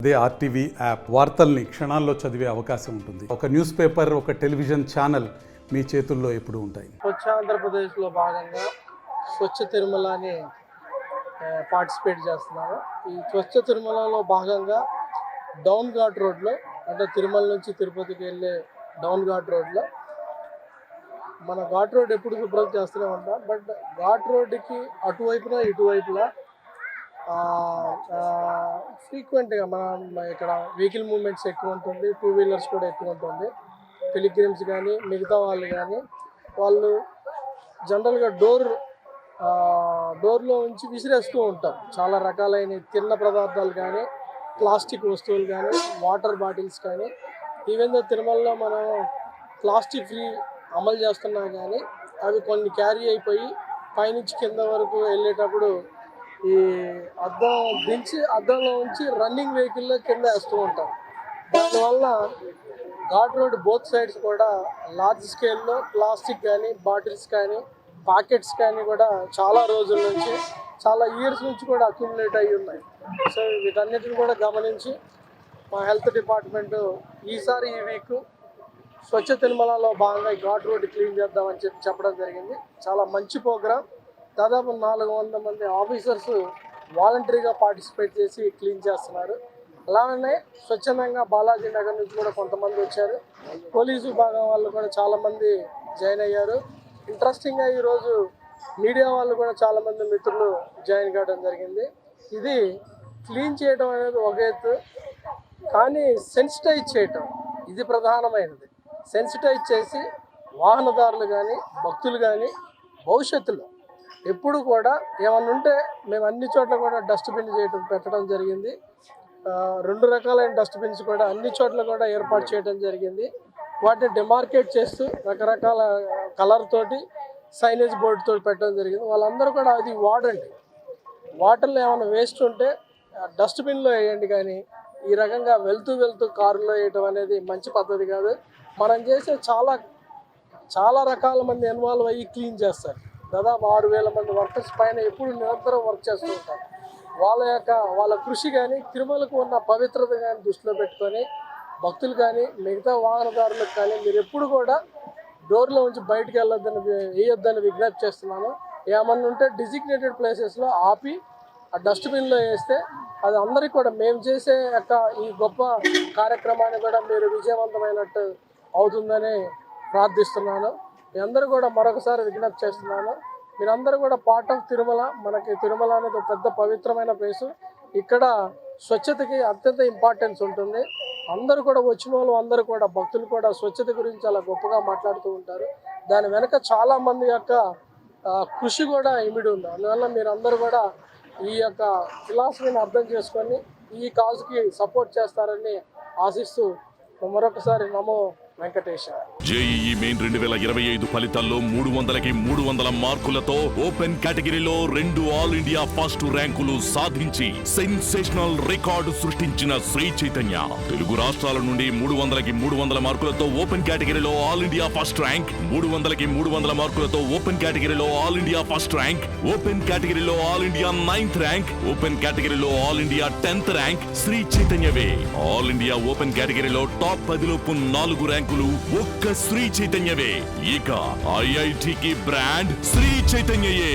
అదే RTV app వార్తల్ని క్షణాల్లో చదివే అవకాశం ఉంటుంది. ఒక న్యూస్ పేపర్, ఒక టెలివిజన్ ఛానల్ మీ చేతుల్లో ఎప్పుడూ ఉంటాయి. స్వచ్ఛ ఆంధ్రప్రదేశ్లో భాగంగా స్వచ్ఛ తిరుమల అని పార్టిసిపేట్ చేస్తున్నాము. ఈ స్వచ్ఛ తిరుమలలో భాగంగా డౌన్ ఘాట్ రోడ్లో, అంటే తిరుమల నుంచి తిరుపతికి వెళ్ళే డౌన్ ఘాట్ రోడ్లో, మన ఘాట్ రోడ్ ఎప్పుడు శుభ్రం చేస్తూనే ఉంటాం. బట్ ఘాట్ రోడ్డుకి అటువైపున ఇటువైపులా ఫ్రీక్వెంట్గా మన ఇక్కడ వెహికల్ మూవ్మెంట్స్ ఎక్కువ ఉంటుంది, టూ వీలర్స్ కూడా ఎక్కువ ఉంటుంది. పిలిగ్రిమ్స్ కానీ మిగతా వాళ్ళు కానీ వాళ్ళు జనరల్గా డోర్లో ఉంచి విసిరేస్తూ ఉంటారు. చాలా రకాలైన తిన్న పదార్థాలు కానీ, ప్లాస్టిక్ వస్తువులు కానీ, వాటర్ బాటిల్స్ కానీ. ఈవెన్ దో తిరుమలలో మనం ప్లాస్టిక్ ఫ్రీ అమలు చేస్తున్నా కానీ అవి కొన్ని క్యారీ అయిపోయి పైనుంచి కింద వరకు వెళ్ళేటప్పుడు ఈ అద్దంలో ఉంచి రన్నింగ్ వెహికల్లో కింద వేస్తూ ఉంటారు. దానివల్ల ఘాట్ రోడ్ బోత్ సైడ్స్ కూడా లార్జ్ స్కేల్లో ప్లాస్టిక్ కానీ, బాటిల్స్ కానీ, పాకెట్స్ కానీ కూడా చాలా రోజుల నుంచి, చాలా ఇయర్స్ నుంచి కూడా అక్యుములేట్ అయ్యి ఉన్నాయి. సో వీటన్నిటిని కూడా గమనించి మా హెల్త్ డిపార్ట్మెంటు ఈసారి ఈ వీక్ స్వచ్ఛ తిరుమలలో భాగంగా ఈ ఘాట్ రోడ్ క్లీన్ చేద్దామని చెప్పడం జరిగింది. చాలా మంచి ప్రోగ్రాం. దాదాపు 400 మంది ఆఫీసర్స్ వాలంటరీగా పార్టిసిపేట్ చేసి క్లీన్ చేస్తున్నారు. అలానే స్వచ్ఛందంగా బాలాజీ నగర్ నుంచి కూడా కొంతమంది వచ్చారు. పోలీసు విభాగం వాళ్ళు కూడా చాలామంది జాయిన్ అయ్యారు. ఇంట్రెస్టింగ్గా ఈరోజు మీడియా వాళ్ళు కూడా చాలామంది మిత్రులు జాయిన్ కావడం జరిగింది. ఇది క్లీన్ చేయడం అనేది ఒక ఎత్తు, కానీ సెన్సిటైజ్ చేయటం ఇది ప్రధానమైనది. సెన్సిటైజ్ చేసి వాహనదారులు కానీ, భక్తులు కానీ భవిష్యత్తులో ఎప్పుడు కూడా ఏమన్నా ఉంటే మేము అన్ని చోట్ల కూడా డస్ట్బిన్ పెట్టడం జరిగింది. 2 రకాలైన డస్ట్బిన్స్ కూడా అన్ని చోట్ల కూడా ఏర్పాటు చేయడం జరిగింది. వాటిని డిమార్కేట్ చేస్తూ రకరకాల కలర్ తోటి సైనేజ్ బోర్డు తోటి పెట్టడం జరిగింది. వాళ్ళందరూ కూడా అది వాడండి, వాటర్లో ఏమైనా వేస్ట్ ఉంటే డస్ట్బిన్లో వేయండి, కానీ ఈ రకంగా వెళ్తూ కారులో వేయటం అనేది మంచి పద్ధతి కాదు. మనం చేసే చాలా రకాల మంది ఇన్వాల్వ్ అయ్యి క్లీన్ చేస్తారు. దాదాపు 6,000 మంది వర్కర్స్ పైన ఎప్పుడు నిరంతరం వర్క్ చేస్తూ ఉంటారు. వాళ్ళ కృషి కానీ, తిరుమలకు ఉన్న పవిత్రత కానీ దృష్టిలో పెట్టుకొని భక్తులు కానీ, మిగతా వాహనదారులకు కానీ మీరు ఎప్పుడు కూడా డోర్లో ఉంచి బయటకు వేయొద్దని విజ్ఞప్తి చేస్తున్నాను. ఏమన్నా ఉంటే డిజిగ్నేటెడ్ ప్లేసెస్లో ఆపి ఆ డస్ట్బిన్లో వేస్తే అది అందరికీ కూడా మేము చేసే ఈ గొప్ప కార్యక్రమాన్ని కూడా మీరు విజయవంతమైనట్టు అవుతుందని ప్రార్థిస్తున్నాను. మీ అందరూ కూడా మరొకసారి విజ్ఞప్తి చేస్తున్నాను. మీరందరూ కూడా పార్ట్ ఆఫ్ తిరుమల. మనకి తిరుమల అనేది ఒక పెద్ద పవిత్రమైన ప్లేసు. ఇక్కడ స్వచ్ఛతకి అత్యంత ఇంపార్టెన్స్ ఉంటుంది. అందరూ కూడా వచ్చిన వాళ్ళు అందరూ కూడా భక్తులు కూడా స్వచ్ఛత గురించి చాలా గొప్పగా మాట్లాడుతూ ఉంటారు. దాని వెనక చాలామంది యొక్క కృషి కూడా ఇమిడి ఉంది. అందువల్ల మీరందరూ కూడా ఈ యొక్క ఫిలాసఫీని అర్థం చేసుకొని ఈ కాజ్కి సపోర్ట్ చేస్తారని ఆశిస్తూ మరొకసారి నమో వెంకటేశ. జేఈఈ మెయిన్ 2025 ఫలితాల్లో 300కి 300 మార్కులతో ఓపెన్ కేటగిరీలో 2 ఆల్ ఇండియా ఫస్ట్ ర్యాంకులు సాధించి సెన్సేషనల్ రికార్డు సృష్టించిన శ్రీ చైతన్య. తెలుగు రాష్ట్రాల నుండి 300కి 300 మార్కులతో ఓపెన్ కేటగిరీలో ఆల్ ఇండియా ఫస్ట్ ర్యాంక్, 300కి 300 మార్కులతో ఓపెన్ కేటగిరీలో all India first rank, open కేటగిరీలో all India 9th rank, open కేటగిరీలో all India 10th rank Shri చైతన్యవే. ఆల్ ఇండియా ఓపెన్ కేటగిరీలో టాప్ 10లోపు 4 ర్యాంకులు ఒక్క శ్రీ చైతన్యవే. ఇక ఐఐటికి బ్రాండ్ శ్రీ చైతన్యయే.